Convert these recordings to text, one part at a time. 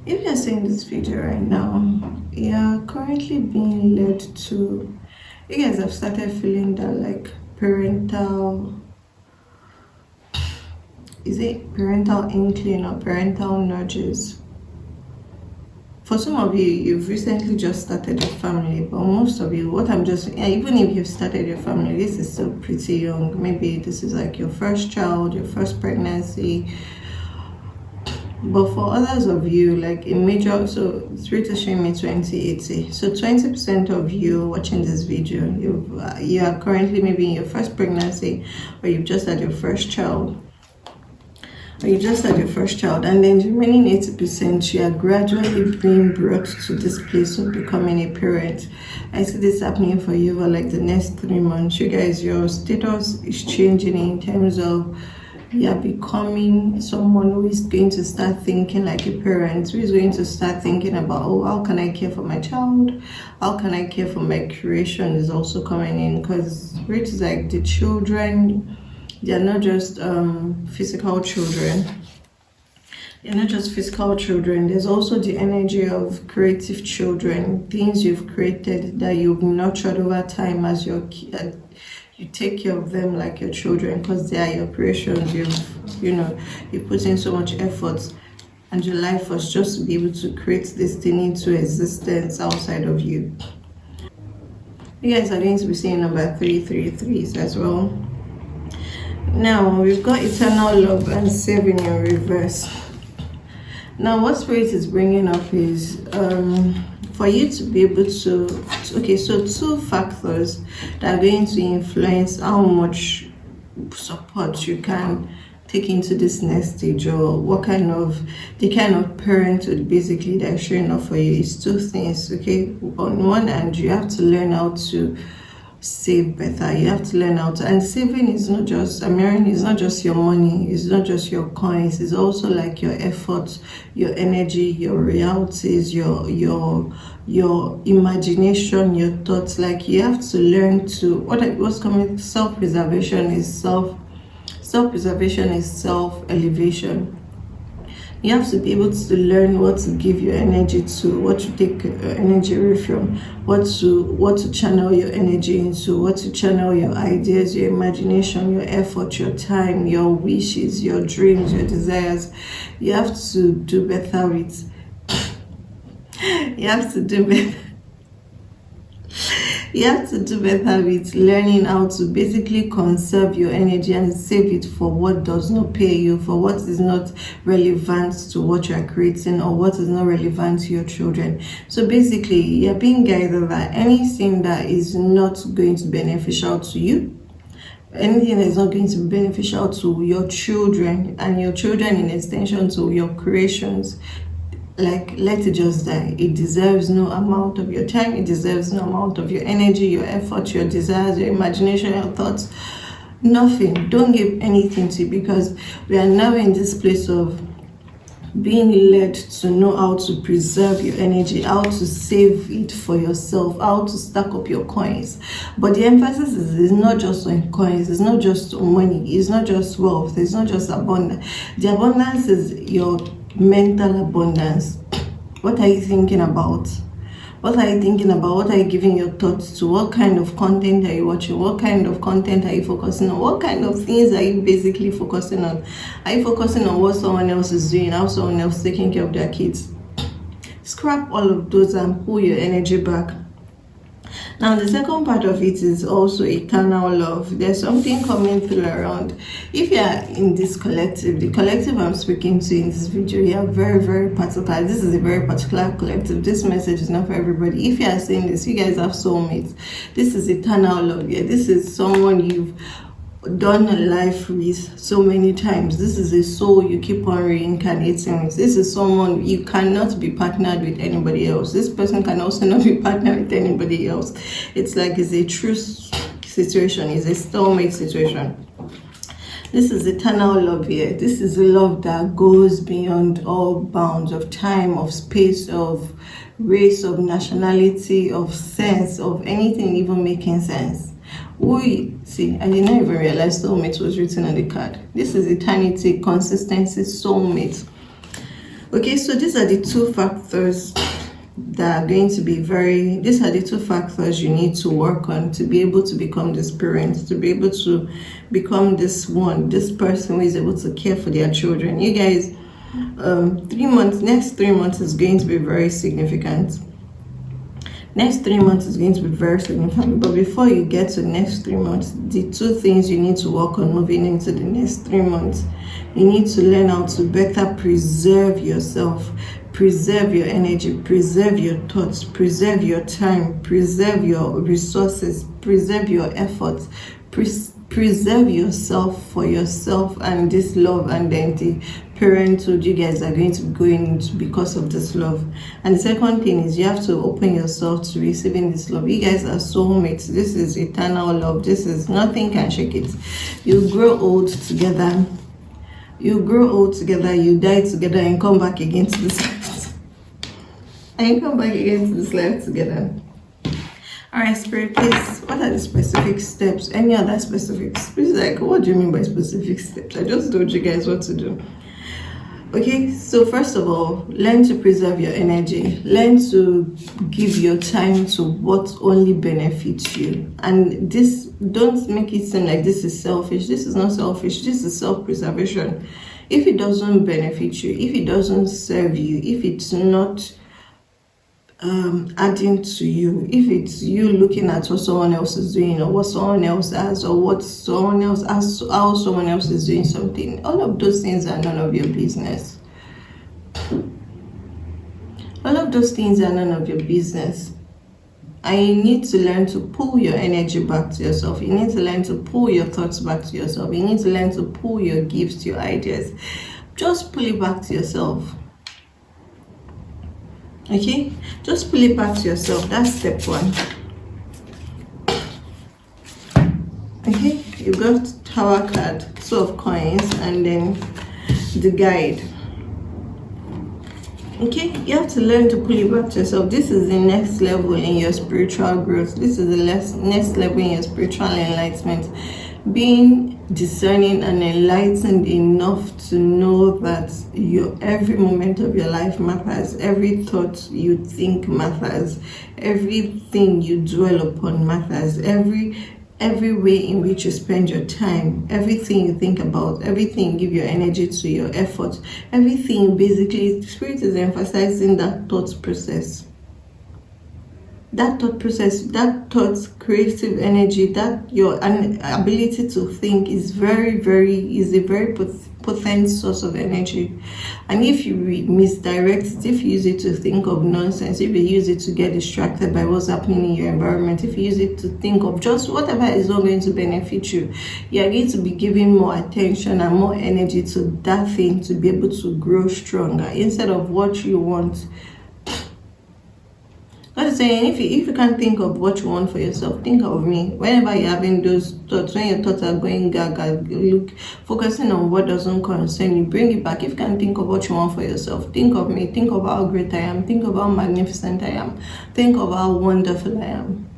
If you're seeing this video right now, you're currently being led to, you guys have started feeling that like parental, is it parental inkling or parental nudges? For some of you, you've recently just started your family, but most of you, even if you've started your family, this is still pretty young. Maybe this is like your first child, your first pregnancy. But for others of you, like a major, so Spirit is showing me 2080. So 20% of you watching this video, you are currently maybe in your first pregnancy, or you've just had your first child. And then the remaining 80%, you are gradually being brought to this place of becoming a parent. I see this happening for you for like the next 3 months. You guys, your status is changing in terms of you are becoming someone who is going to start thinking like a parent, who is going to start thinking about, oh, how can I care for my child? How can I care for my creation is also coming in, because it's like the children, they're not just physical children. They're not just physical children. There's also the energy of creative children, things you've created that you've nurtured over time as your kid. You take care of them like your children because they are your creations. You put in so much effort, and your life was just to be able to create this thing into existence outside of you. You guys are going to be seeing number 333s as well. Now we've got eternal love and saving in reverse. Now what Spirit is bringing up is for you to be able to, okay, so 2 factors that are going to influence how much support you can take into this next stage, or the kind of parenthood basically that's showing up for you is 2 things. Okay, on one hand, you have to learn how to save better. You have to learn how to, and saving is not just, it's not just your money, it's not just your coins, it's also like your efforts, your energy, your realities, your imagination, your thoughts. Like you have to learn to, what's coming, self-preservation is self-elevation. You have to be able to learn what to give your energy to, what to take energy away from, what to channel your energy into, what to channel your ideas, your imagination, your effort, your time, your wishes, your dreams, your desires. You have to do better with. You have to do better with learning how to basically conserve your energy and save it for what does not pay you, for what is not relevant to what you are creating, or what is not relevant to your children. So basically, you're being guided that anything that is not going to be beneficial to you, anything that is not going to be beneficial to your children, and your children in extension to your creations, like, let it just die. It deserves no amount of your time. It deserves no amount of your energy, your effort, your desires, your imagination, your thoughts. Nothing. Don't give anything to it, because we are now in this place of being led to know how to preserve your energy, how to save it for yourself, how to stack up your coins. But the emphasis is not just on coins, it's not just on money, it's not just wealth, it's not just abundance. The abundance is your mental abundance. What are you thinking about? What are you thinking about? What are you giving your thoughts to? What kind of content are you watching? What kind of content are you focusing on? What kind of things are you basically focusing on? Are you focusing on what someone else is doing, how someone else is taking care of their kids? Scrap all of those and pull your energy back. Now the second part of it is also eternal love. There's something coming through around. If you are in this collective, the collective I'm speaking to in this video, you are very, very particular. This is a very particular collective. This message is not for everybody. If you are saying this, you guys have soulmates. This is eternal love. Yeah, this is someone you've done a life with so many times. This is a soul you keep on reincarnating with. This is someone you cannot be partnered with anybody else. This person can also not be partnered with anybody else. It's like it's a true situation, it's a soulmate situation. This is eternal love here. This is a love that goes beyond all bounds of time, of space, of race, of nationality, of sense, of anything even making sense. See, I did not even realize soulmate was written on the card. This is eternity, consistency, soulmate. Okay, so these are the two factors that are going to be these are the two factors you need to work on to be able to become this parent, to be able to become this person who is able to care for their children. You guys, 3 months, next 3 months is going to be very significant. Next 3 months is going to be very significant. But before you get to the next 3 months, the two things you need to work on moving into the next 3 months, you need to learn how to better preserve yourself, preserve your energy, preserve your thoughts, preserve your time, preserve your resources, preserve your efforts, preserve yourself for yourself and this love and then the parenthood you guys are going to be going into because of this love. And the second thing is you have to open yourself to receiving this love. You guys are soulmates. This is eternal love. This is nothing can shake it. You grow old together. You grow old together, you die together, and come back again to this life. And come back again to this life together. Alright, Spirit, please, what are the specific steps? Any other specifics? Please, like, what do you mean by specific steps? I just told you guys what to do. Okay, so first of all, learn to preserve your energy. Learn to give your time to what only benefits you. And this, don't make it seem like this is selfish. This is not selfish. This is self-preservation. If it doesn't benefit you, if it doesn't serve you, if it's not adding to you, if it's you looking at what someone else is doing or what someone else has or what someone else has, how someone else is doing something, all of those things are none of your business. All of those things are none of your business. And you need to learn to pull your energy back to yourself. You need to learn to pull your thoughts back to yourself. You need to learn to pull your gifts, your ideas. Just pull it back to yourself. Okay, just pull it back to yourself. That's step one. Okay, you got Tower card, Two of Coins, and then the guide. Okay, you have to learn to pull it back to yourself. This is the next level in your spiritual growth. This is the next level in your spiritual enlightenment. Being discerning and enlightened enough to know that every moment of your life matters. Every thought you think matters. Everything you dwell upon matters. Every way in which you spend your time, everything you think about, everything you give your energy to, your effort, everything, basically, Spirit is emphasizing that thought process. That thought process, that thought creative energy, that your ability to think is a very potent source of energy. And if you misdirect it, if you use it to think of nonsense, if you use it to get distracted by what's happening in your environment, if you use it to think of just whatever is not going to benefit you, you are going to be giving more attention and more energy to that thing to be able to grow stronger instead of what you want. God is saying, if you can't think of what you want for yourself, think of me. Whenever you're having those thoughts, when your thoughts are going gaga, focusing on what doesn't concern you, bring it back. If you can't think of what you want for yourself, think of me. Think of how great I am. Think of how magnificent I am. Think of how wonderful I am.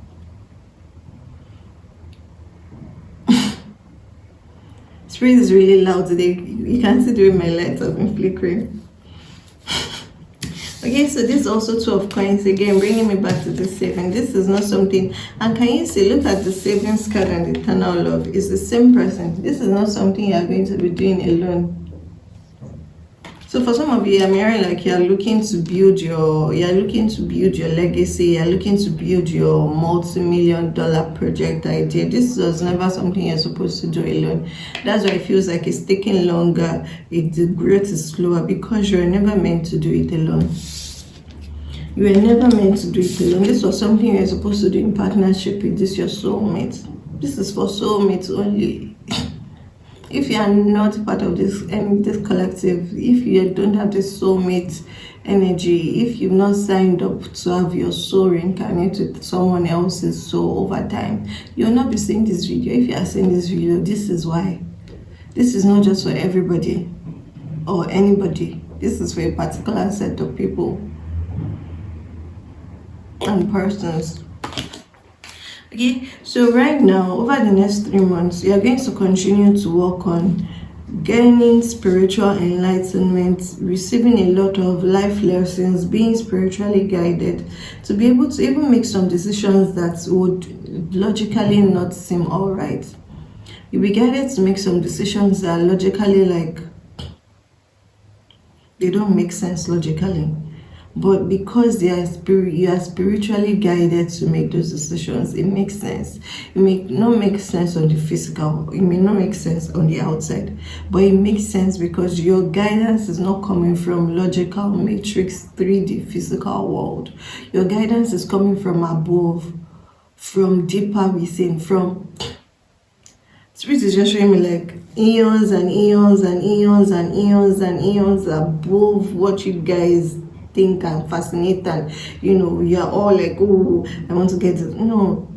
Spirit is really loud today. You can see the way my lights have been flickering. Okay, so this is also Two of Coins, again bringing me back to the saving. This is not something, and can you see, look at the savings card and the eternal love. It's the same person. This is not something you are going to be doing alone. So for some of you, I'm hearing like you're looking to build your legacy, you're looking to build your multi-million-dollar project idea. This was never something you're supposed to do alone. That's why it feels like it's taking longer, the growth is slower, because you're never meant to do it alone. You were never meant to do it alone. This was something you're supposed to do in partnership with your soulmate. This is for soulmates only. If you are not part of this collective, if you don't have this soulmate energy, if you've not signed up to have your soul reincarnate with someone else's soul over time, you'll not be seeing this video. If you are seeing this video, this is why. This is not just for everybody or anybody. This is for a particular set of people and persons. Okay, so right now, over the next 3 months, you are going to continue to work on gaining spiritual enlightenment, receiving a lot of life lessons, being spiritually guided, to be able to even make some decisions that would logically not seem all right. You'll be guided to make some decisions that are logically like, they don't make sense logically. But because you are spiritually guided to make those decisions, it makes sense. It may not make sense on the physical, it may not make sense on the outside, but it makes sense because your guidance is not coming from logical matrix 3D physical world. Your guidance is coming from above, from deeper within, from Spirit is just showing me like eons and eons and eons and eons and eons above what you guys think and fascinate, and you're all like, oh, I want to get it. No,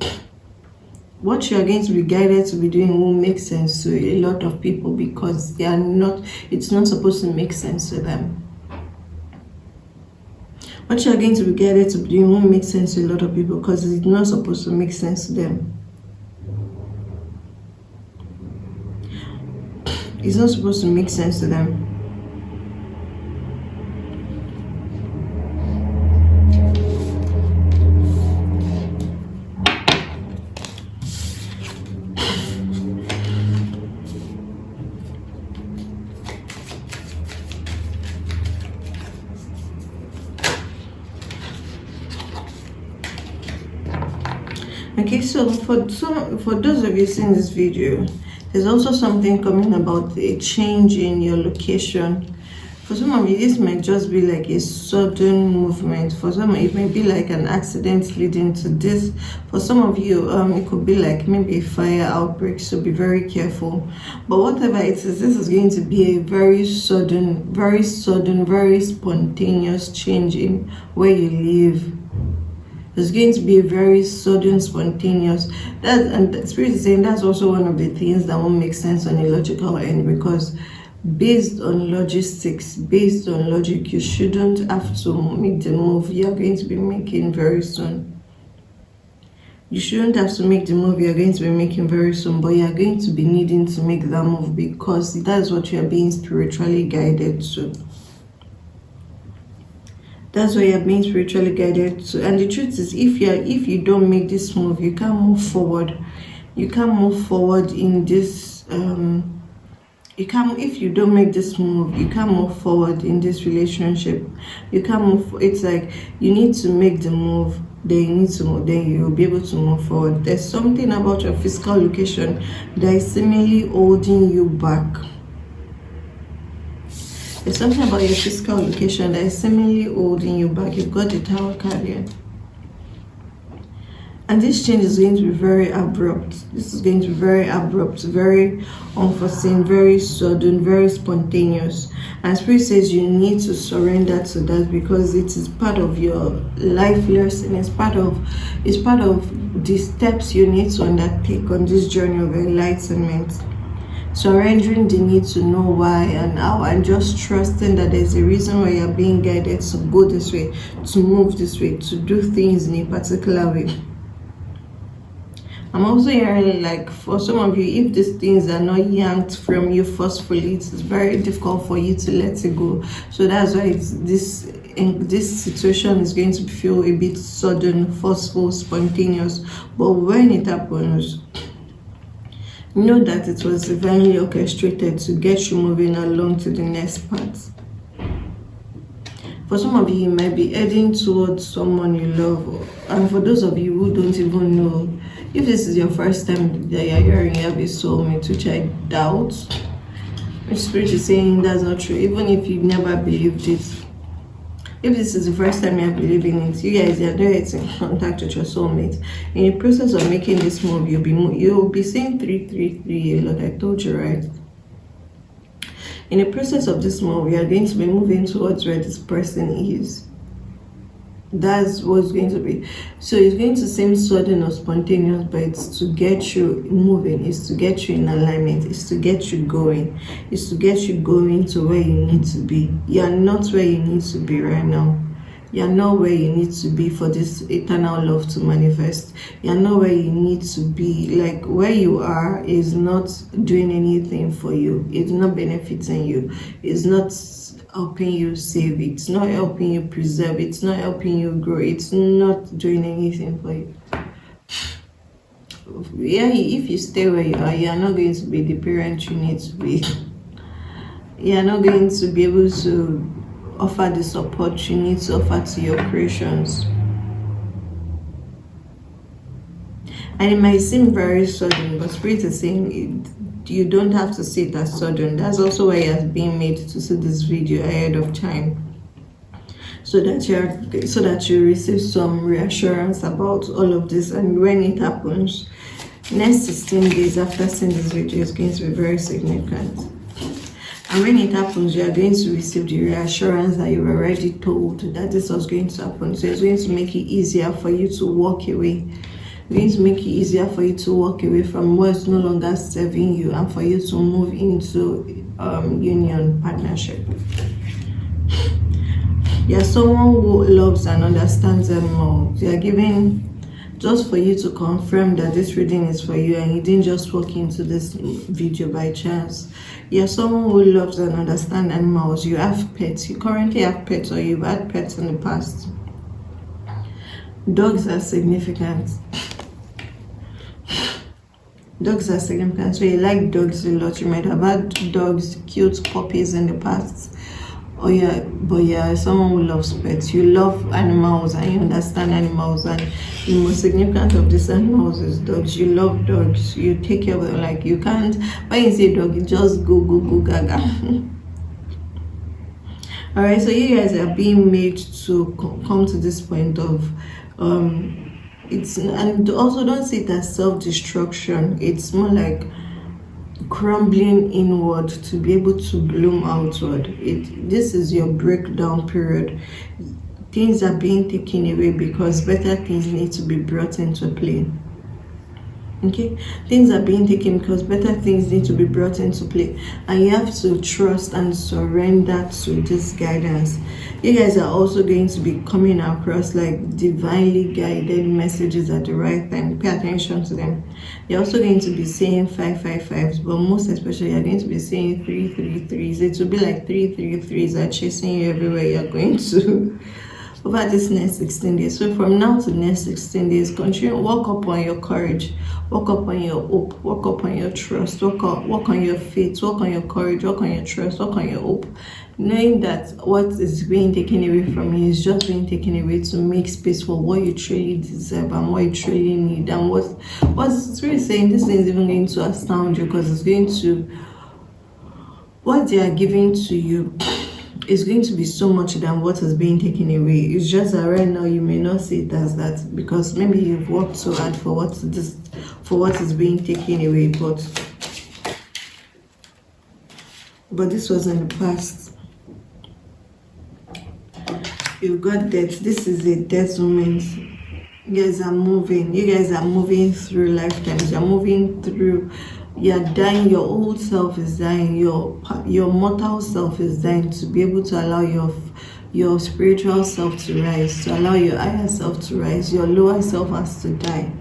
what you're going to be guided to be doing won't make sense to a lot of people because it's not supposed to make sense to them. What you're going to be guided to be doing won't make sense to a lot of people because it's not supposed to make sense to them. It's not supposed to make sense to them. Okay, so for those of you seeing this video, there's also something coming about a change in your location. For some of you, this might just be like a sudden movement. For some, it may be like an accident leading to this. For some of you, it could be like maybe a fire outbreak, so be very careful. But whatever it is, this is going to be a very sudden, very spontaneous change in where you live. It's going to be a very sudden, spontaneous. And the Spirit is saying that's also one of the things that won't make sense on a logical end, because based on logistics, based on logic, you shouldn't have to make the move you're going to be making very soon. You shouldn't have to make the move you're going to be making very soon, but you're going to be needing to make that move because that's what you're being spiritually guided to. That's why you're being spiritually guided to. And the truth is, if you don't make this move, you can't move forward. You can't move forward in this if you don't make this move, you can't move forward in this relationship. You can't move. It's like you need to make the move, then you need to move, then you'll be able to move forward. There's something about your physical location that is seemingly holding you back. There's something about your physical location that is seemingly holding you back. You've got the Tower card here. And this change is going to be very abrupt. This is going to be very abrupt, very unforeseen, very sudden, very spontaneous. And Spirit says you need to surrender to that because it is part of your life lesson. It's part of the steps you need to undertake on this journey of enlightenment. Surrendering the need to know why and how, and just trusting that there's a reason why you're being guided to go this way, to move this way, to do things in a particular way. I'm also hearing like for some of you, if these things are not yanked from you forcefully, it's very difficult for you to let it go. So that's why this situation is going to feel a bit sudden, forceful, spontaneous. But when it happens, know that it was divinely orchestrated to get you moving along to the next part. For some of you, you might be heading towards someone you love. And for those of you who don't even know, if this is your first time that you're hearing you have a soulmate, which I doubt, which Spirit is saying that's not true, even if you've never believed it. If this is the first time you're believing it, you guys are direct in contact with your soulmate. In the process of making this move, you'll be saying 333 a lot. I told you, right? In the process of this move, you are going to be moving towards where this person is. That's what's going to be. So it's going to seem sudden or spontaneous, but it's to get you moving, it's to get you in alignment, it's to get you going, it's to get you going to where you need to be. You're not where you need to be right now. You're not where you need to be for this eternal love to manifest. You're not where you need to be. Like, where you are is not doing anything for you. It's not benefiting you. It's not helping you save. It's not helping you preserve. It's not helping you grow. It's not doing anything for you. Yeah, if you stay where you are, you're not going to be the parent you need to be. You're not going to be able to offer the support you need to offer to your creations. And it might seem very sudden, but Spirit is saying you don't have to see it as sudden. That's also why you are being made to see this video ahead of time, so that you receive some reassurance about all of this. And when it happens, next 16 days after seeing this video is going to be very significant. And when it happens, you are going to receive the reassurance that you were already told that this was going to happen. So it's going to make it easier for you to walk away. It's going to make it easier for you to walk away from what's no longer serving you, and for you to move into union, partnership. You're someone who loves and understands them more. They are giving just for you to confirm that this reading is for you, and you didn't just walk into this video by chance. You're someone who loves and understands animals. You have pets. You currently have pets, or you've had pets in the past. Dogs are significant. Dogs are significant. So you like dogs a lot. You might have had dogs, cute puppies in the past. But yeah, someone who loves pets. You love animals and you understand animals, and the most significant of these animals is dogs. You love dogs. You take care of them. Like, you can't, when you say dog, you just go gaga. All right, so you guys are being made to come to this point of it's, and also don't see it as self-destruction. It's more like crumbling inward to be able to bloom outward. This is your breakdown period. Things are being taken away because better things need to be brought into play. Okay, things are being taken because better things need to be brought into play, and you have to trust and surrender to this guidance. You guys are also going to be coming across like divinely guided messages at the right time. Pay attention to them. You're also going to be saying 555s, but most especially you're going to be saying 333s. It will be like 333s are chasing you everywhere you're going to over this next 16 days. So from now to the next 16 days, continue, walk up on your courage, walk up on your hope, walk up on your trust, walk on your faith, walk on your courage, walk on your trust, walk on your hope, knowing that what is being taken away from you is just being taken away to make space for what you truly deserve and what you truly need. And what's really saying, this thing is even going to astound you, because it's going to, what they are giving to you is going to be so much than what is being taken away. It's just that right now you may not see it as that, because maybe you've worked so hard for what is being taken away, but this was in the past. You got death. This is a death moment. You guys are moving through lifetimes. You're moving through, you're dying. Your old self is dying. Your mortal self is dying, to be able to allow your spiritual self to rise, to allow your higher self to rise. Your lower self has to die.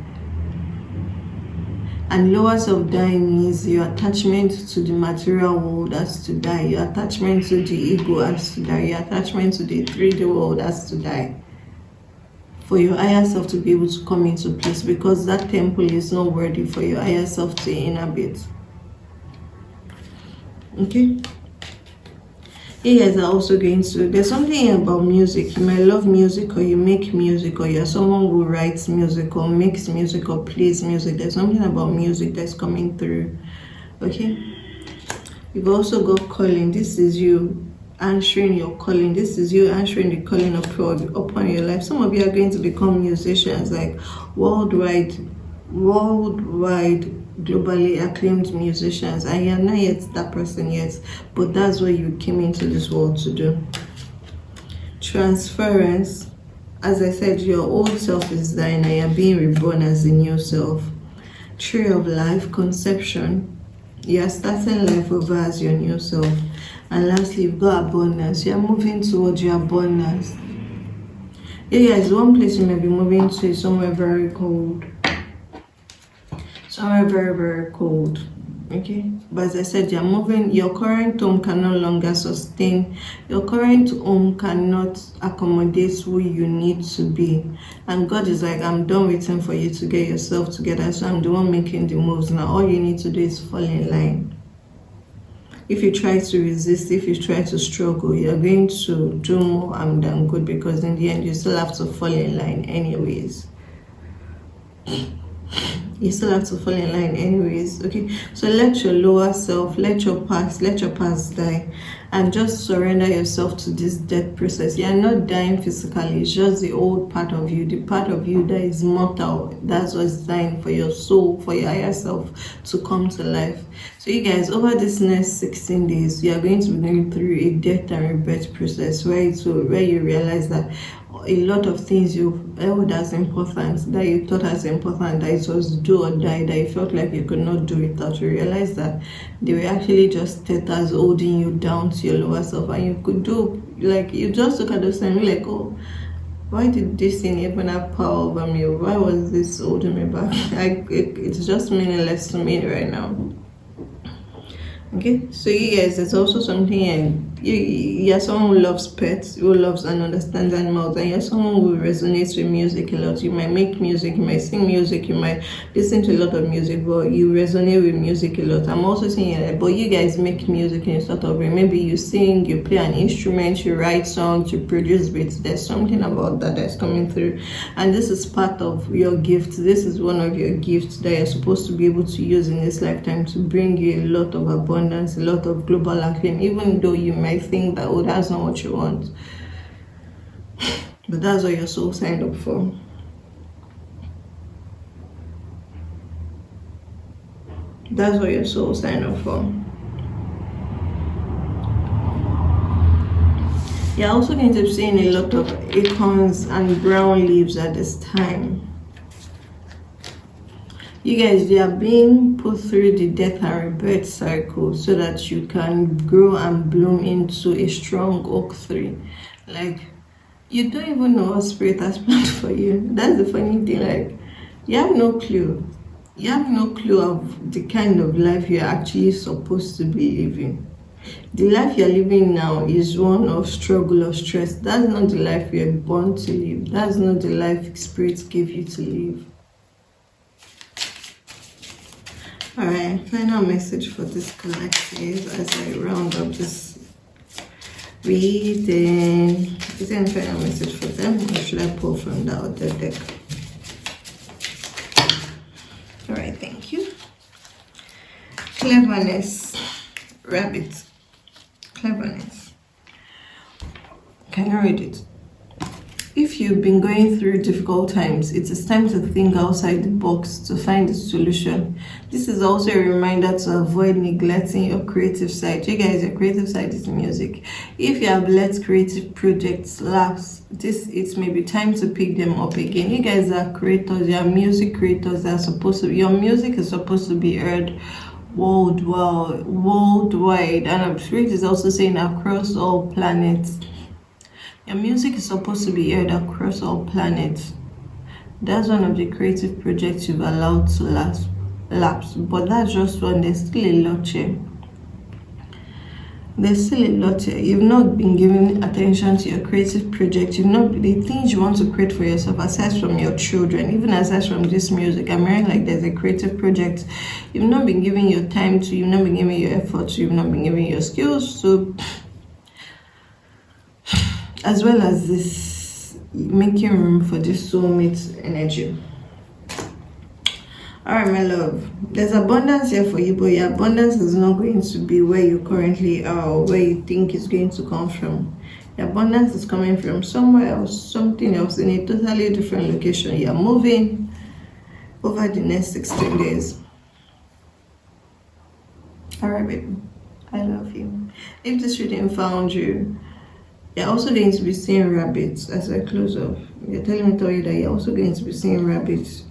And lower self dying means your attachment to the material world has to die. Your attachment to the ego has to die. Your attachment to the 3D world has to die, for your higher self to be able to come into place, because that temple is not worthy for your higher self to inhabit. Okay, you guys are also going to, there's something about music. You might love music, or you make music, or you're someone who writes music or makes music or plays music. There's something about music that's coming through. Okay, you've also got calling. This is you answering your calling. This is you answering the calling upon your life. Some of you are going to become musicians, like worldwide, globally acclaimed musicians, and you're not yet that person yet, but that's what you came into this world to do. Transference. As I said, your old self is dying and you're being reborn as a new self. Tree of life. Conception. You're starting life over as your new self. And lastly, you've got abundance. You're moving towards your abundance. Yeah, guys, one place you might be moving to is somewhere very cold. Somewhere very, very cold. Okay, but as I said, you're moving. Your current home can no longer sustain. Your current home cannot accommodate who you need to be, and God is like, I'm done waiting for you to get yourself together, so I'm the one making the moves now. All you need to do is fall in line. If you try to resist, if you try to struggle, you're going to do more harm than good, because in the end you still have to fall in line anyways. You still have to fall in line anyways. Okay, so let your lower self, let your past die, and just surrender yourself to this death process. You're not dying physically, it's just the old part of you, the part of you that is mortal. That's what's dying for your soul, for your higher self to come to life. So you guys, over this next 16 days, you are going to be going through a death and rebirth process where you realize that a lot of things you held as important, that you thought as important, that it was do or die, that you felt like you could not do without, you realize that they were actually just teters holding you down to your lower self, and you could do, like, you just look at those and be like, oh, why did this thing even have power over me? Why was this holding me back? It's just meaningless to me right now. Okay, so you guys, there's also something, and you're someone who loves pets, who loves and understands animals, and you're someone who resonates with music a lot. You might make music, you might sing music, you might listen to a lot of music, but you resonate with music a lot. I'm also saying that, but you guys make music in a sort of way. Maybe you sing, you play an instrument, you write songs, you produce beats. There's something about that that's coming through, and this is part of your gift. This is one of your gifts that you're supposed to be able to use in this lifetime to bring you a lot of abundance, a lot of global acclaim, even though you might think that, oh, that's not what you want, but that's what your soul signed up for. That's what your soul signed up for. You're also going to be seeing a lot of acorns and brown leaves at this time. You guys, you are being put through the death and rebirth cycle so that you can grow and bloom into a strong oak tree. Like, you don't even know what spirit has planned for you. That's the funny thing. Like, you have no clue. You have no clue of the kind of life you're actually supposed to be living. The life you're living now is one of struggle or stress. That's not the life you're born to live. That's not the life spirit gave you to live. Alright, final message for this collective as I round up this reading. Is there any final message for them, or should I pull from the other deck? Alright, thank you. Cleverness. Rabbit. Cleverness. Can you read it? If you've been going through difficult times, it is time to think outside the box to find a solution. This is also a reminder to avoid neglecting your creative side. You guys, your creative side is music. If you have let creative projects lapse, it may be time to pick them up again. You guys are creators, you are music creators that are supposed to, your music is supposed to be heard worldwide, and spirit is also saying across all planets. Your music is supposed to be heard across all planets. That's one of the creative projects you've allowed to lapse, but that's just one. There's still a lot here. There's still a lot here. You've not been giving attention to your creative project. You've not, the things you want to create for yourself, aside from your children, even aside from this music. I'm hearing like there's a creative project you've not been giving your time to, you've not been giving your effort to, you've not been giving your skills to, as well as this making room for this soulmate energy. Alright, my love, there's abundance here for you, but your abundance is not going to be where you currently are or where you think it's going to come from. The abundance is coming from somewhere else, something else, in a totally different location. You're moving over the next 16 days. Alright, baby, I love you. If this reading found you, you're also going to be seeing rabbits as I close off. You're telling me, tell you that you're also going to be seeing rabbits.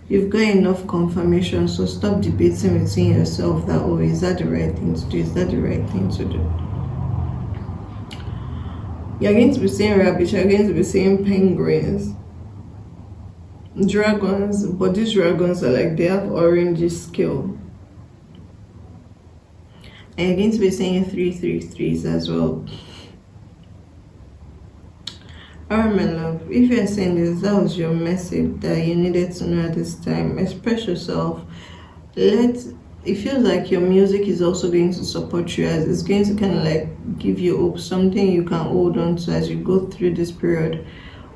You've got enough confirmation, so stop debating within yourself that, oh, is that the right thing to do? Is that the right thing to do? You're going to be seeing rabbits, you're going to be seeing penguins, dragons, but these dragons are like, they have orange scale. And you're going to be seeing 333s as well. Alright, my love, if you're saying this, that was your message that you needed to know at this time. Express yourself. It feels like your music is also going to support you, as it's going to kind of like give you hope, something you can hold on to as you go through this period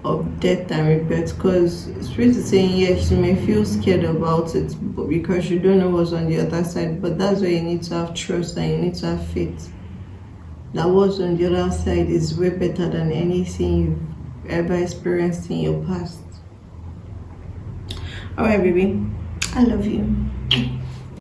of death and rebirth. Because Spirit is saying, yes, you may feel scared about it, but because you don't know what's on the other side, but that's why you need to have trust and you need to have faith that what's on the other side is way better than anything you've ever experienced in your past. All right, baby, I love you.